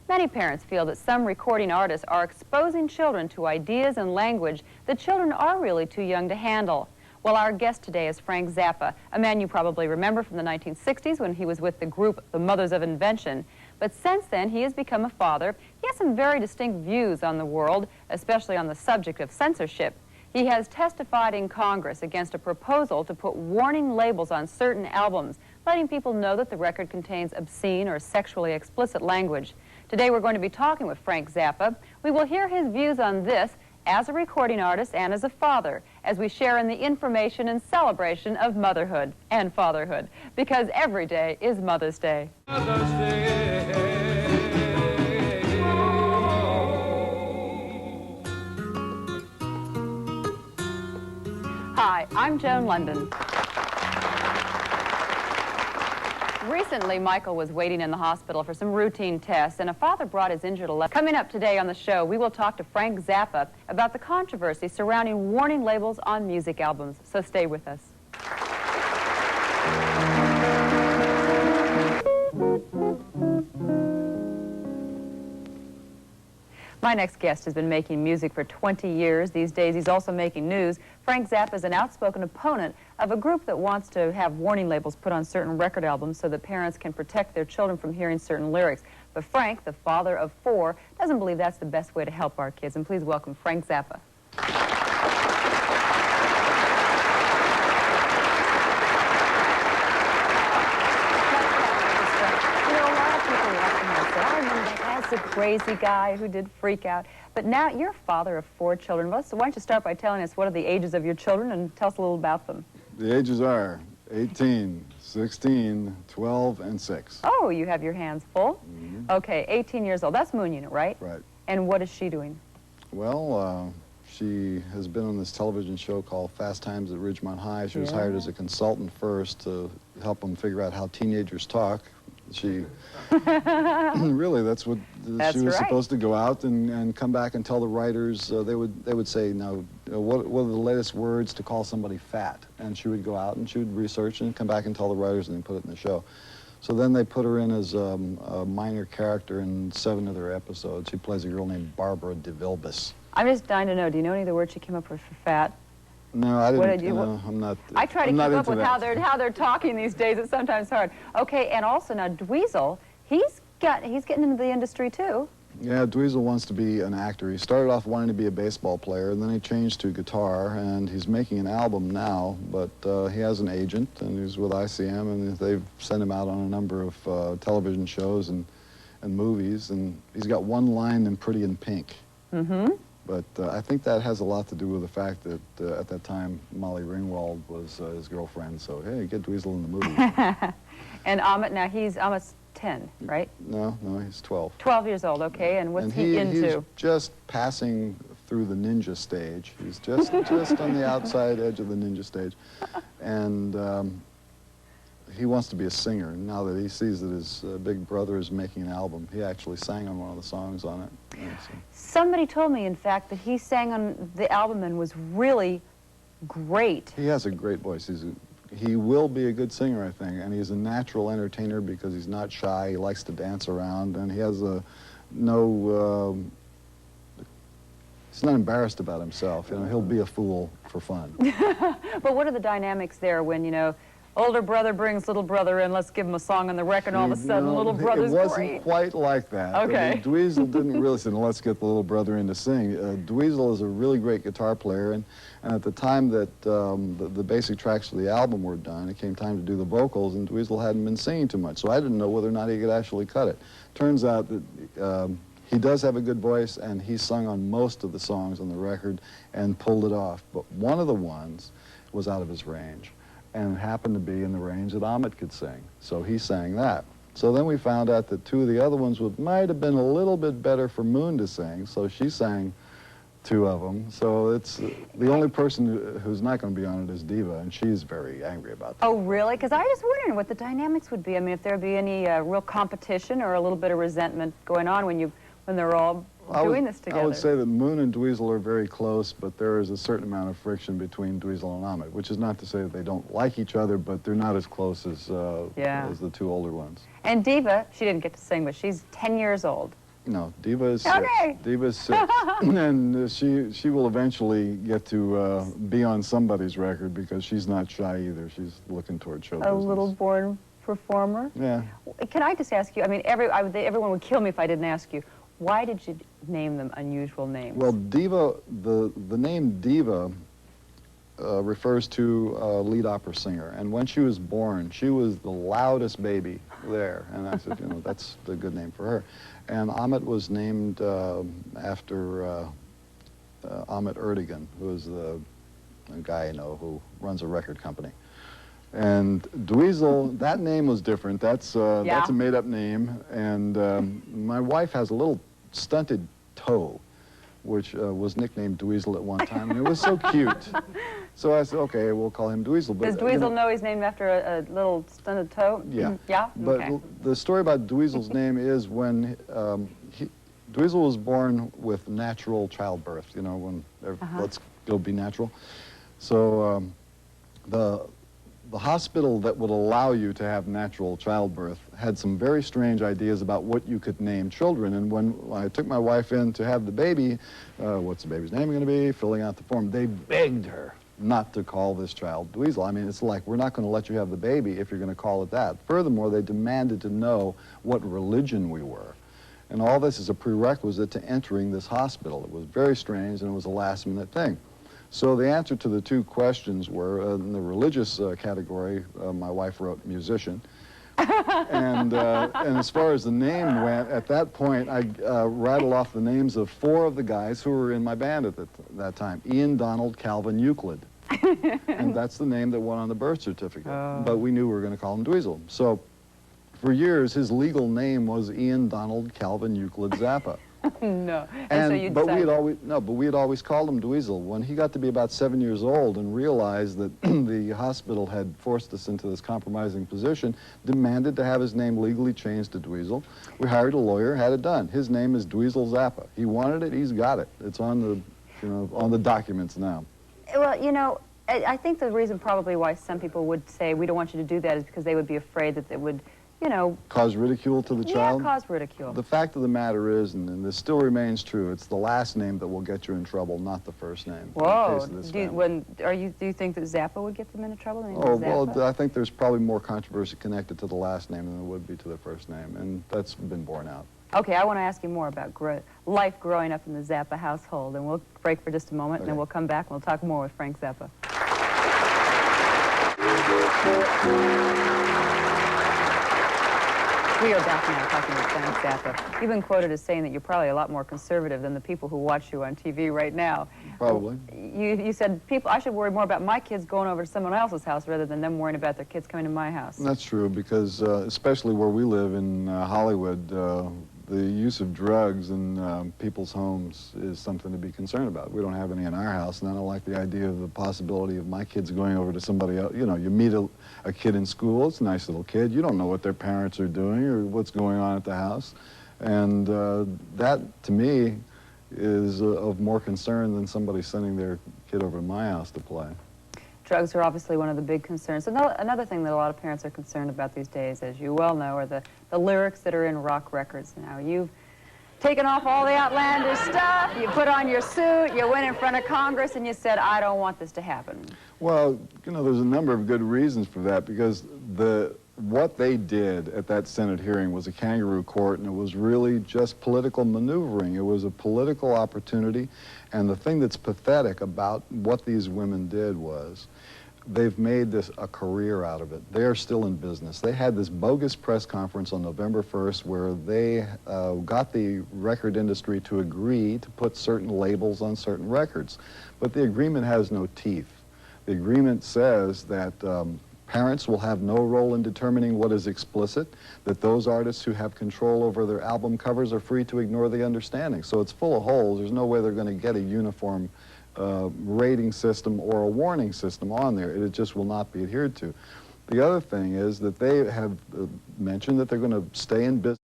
Many parents feel that some recording artists are exposing children to ideas and language that children are really too young to handle. Well, our guest today is Frank Zappa, a man you probably remember from the 1960s when he was with the group The Mothers of Invention. But since then, he has become a father. He has some very distinct views on the world, especially on the subject of censorship. He has testified in Congress against a proposal to put warning labels on certain albums, letting people know that the record contains obscene or sexually explicit language. Today we're going to be talking with Frank Zappa. We will hear his views on this as a recording artist and as a father, as we share in the information and celebration of motherhood and fatherhood, because every day is Mother's Day. Mother's Day. Hi, I'm Joan Lunden. Recently, Michael was waiting in the hospital for some routine tests, and a father brought his injured leg. Coming up today on the show, we will talk to Frank Zappa about the controversy surrounding warning labels on music albums. So stay with us. My next guest has been making music for 20 years. These days, he's also making news. Frank Zappa is an outspoken opponent of a group that wants to have warning labels put on certain record albums so that parents can protect their children from hearing certain lyrics. But Frank, the father of 4, doesn't believe that's the best way to help our kids. And please welcome Frank Zappa. A crazy guy who did freak out. But now you're a father of 4 children. Well, so why don't you start by telling us what are the ages of your children and tell us a little about them. The ages are 18, 16, 12, and 6. Oh, you have your hands full? Mm-hmm. Okay, 18 years old. That's Moon Unit, right? Right. And what is she doing? Well, she has been on this television show called Fast Times at Ridgemont High. She was hired as a consultant first to help them figure out how teenagers talk. She really, that's what she was supposed to go out and come back and tell the writers. They would say, now, what are the latest words to call somebody fat? And she would go out and she would research and come back and tell the writers and then put it in the show. So then they put her in as a minor character in 7 of their episodes. She plays a girl named Barbara DeVilbiss. I'm just dying to know, do you know any of the words she came up with for fat? No, I didn't. I'm not. I try to keep up with how they're talking these days. It's sometimes hard. Okay, and also now Dweezil, he's getting into the industry too. Yeah, Dweezil wants to be an actor. He started off wanting to be a baseball player, and then he changed to guitar, and he's making an album now. But he has an agent, and he's with ICM, and they've sent him out on a number of television shows and movies, and he's got one line in Pretty in Pink. Mm-hmm. But I think that has a lot to do with the fact that at that time Molly Ringwald was his girlfriend. So hey, get Dweezil in the movie. And Amit, now he's almost 10, right? No, he's 12. 12 years old, okay. And what's he into? He's just passing through the ninja stage. He's just on the outside edge of the ninja stage, and he wants to be a singer. Now that he sees that his big brother is making an album, he actually sang on one of the songs on it. Somebody told me, in fact, that he sang on the album and was really great. He has a great voice. He will be a good singer, I think, and he's a natural entertainer because he's not shy. He likes to dance around, and he has he's not embarrassed about himself. You know, he'll be a fool for fun. But what are the dynamics there when, you know, older brother brings little brother in, let's give him a song on the record, and all of a sudden little brother's great? It wasn't quite like that. Okay. I mean, Dweezil didn't really say, let's get the little brother in to sing. Dweezil is a really great guitar player, and at the time that the basic tracks for the album were done, it came time to do the vocals, and Dweezil hadn't been singing too much, so I didn't know whether or not he could actually cut it. Turns out that he does have a good voice, and he sung on most of the songs on the record and pulled it off, but one of the ones was out of his range, and happened to be in the range that Amit could sing. So he sang that. So then we found out that 2 of the other ones might have been a little bit better for Moon to sing, so she sang 2 of them. So it's the only person who's not going to be on it is Diva, and she's very angry about that. Oh, really? Because I was wondering what the dynamics would be. I mean, if there'd be any real competition or a little bit of resentment going on when they're all doing this together. I would say that Moon and Dweezil are very close, but there is a certain amount of friction between Dweezil and Amit, which is not to say that they don't like each other, but they're not as close as the 2 older ones. And Diva, she didn't get to sing, but she's 10 years old. No, Diva is 6. Okay. Diva is 6. And she will eventually get to be on somebody's record because she's not shy either. She's looking toward show business. A little born performer? Yeah. Can I just ask you, I mean, everyone would kill me if I didn't ask you, why did you name them unusual names? Well, Diva, the name Diva refers to a lead opera singer. And when she was born, she was the loudest baby there. And I said, you know, that's a good name for her. And Ahmet was named after Ahmet Erdogan, who is a guy I know who runs a record company. And Dweezil, that name was different. That's a made-up name. And my wife has a little stunted toe, which was nicknamed Dweezil at one time, and it was so cute. So I said, okay, we'll call him Dweezil. Does Dweezil know he's named after a little stunted toe? Yeah. Yeah? But okay. the story about Dweezil's name is when Dweezil was born with natural childbirth, you know, when let's go be natural. So the hospital that would allow you to have natural childbirth had some very strange ideas about what you could name children. And when I took my wife in to have the baby, what's the baby's name going to be, filling out the form, they begged her not to call this child Dweezil. I mean, it's like, we're not going to let you have the baby if you're going to call it that. Furthermore, they demanded to know what religion we were. And all this is a prerequisite to entering this hospital. It was very strange, and it was a last-minute thing. So the answer to the two questions were, in the religious category, my wife wrote musician. And as far as the name went, at that point, I rattled off the names of 4 of the guys who were in my band at that time. Ian, Donald, Calvin, Euclid. And that's the name that went on the birth certificate. But we knew we were going to call him Dweezil. So for years, his legal name was Ian, Donald, Calvin, Euclid, Zappa. No. And so you but decided... we had always called him Dweezil. When he got to be about 7 years old and realized that the hospital had forced us into this compromising position, demanded to have his name legally changed to Dweezil. We hired a lawyer, had it done. His name is Dweezil Zappa. He wanted it, he's got it. It's on the, you know, on the documents now. Well, you know, I think the reason probably why some people would say we don't want you to do that is because they would be afraid that it would, you know... Cause ridicule to the child? Yeah, cause ridicule. The fact of the matter is, and this still remains true, it's the last name that will get you in trouble, not the first name. Whoa. Do you think that Zappa would get them into trouble? Well, I think there's probably more controversy connected to the last name than there would be to the first name, and that's been borne out. Okay, I want to ask you more about life growing up in the Zappa household, and we'll break for just a moment, and then we'll come back and we'll talk more with Frank Zappa. We are back now talking with Frank Zappa. You've been quoted as saying that you're probably a lot more conservative than the people who watch you on TV right now. Probably. You said, I should worry more about my kids going over to someone else's house rather than them worrying about their kids coming to my house. That's true, because especially where we live in Hollywood, the use of drugs in people's homes is something to be concerned about. We don't have any in our house, and I don't like the idea of the possibility of my kids going over to somebody else. You know, you meet a kid in school, it's a nice little kid, you don't know what their parents are doing or what's going on at the house. And that, to me, is of more concern than somebody sending their kid over to my house to play. Drugs are obviously one of the big concerns. Another thing that a lot of parents are concerned about these days, as you well know, are the lyrics that are in rock records now. You've taken off all the outlandish stuff, you put on your suit, you went in front of Congress, and you said, I don't want this to happen. Well, you know, there's a number of good reasons for that, because what they did at that Senate hearing was a kangaroo court, and it was really just political maneuvering. It was a political opportunity, and the thing that's pathetic about what these women did was they've made this a career out of it. They are still in business. They had this bogus press conference on November 1st where they got the record industry to agree to put certain labels on certain records, but the agreement has no teeth. The agreement says that parents will have no role in determining what is explicit, that those artists who have control over their album covers are free to ignore the understanding. So it's full of holes. There's no way they're going to get a uniform rating system or a warning system on there. It just will not be adhered to. The other thing is that they have mentioned that they're going to stay in business.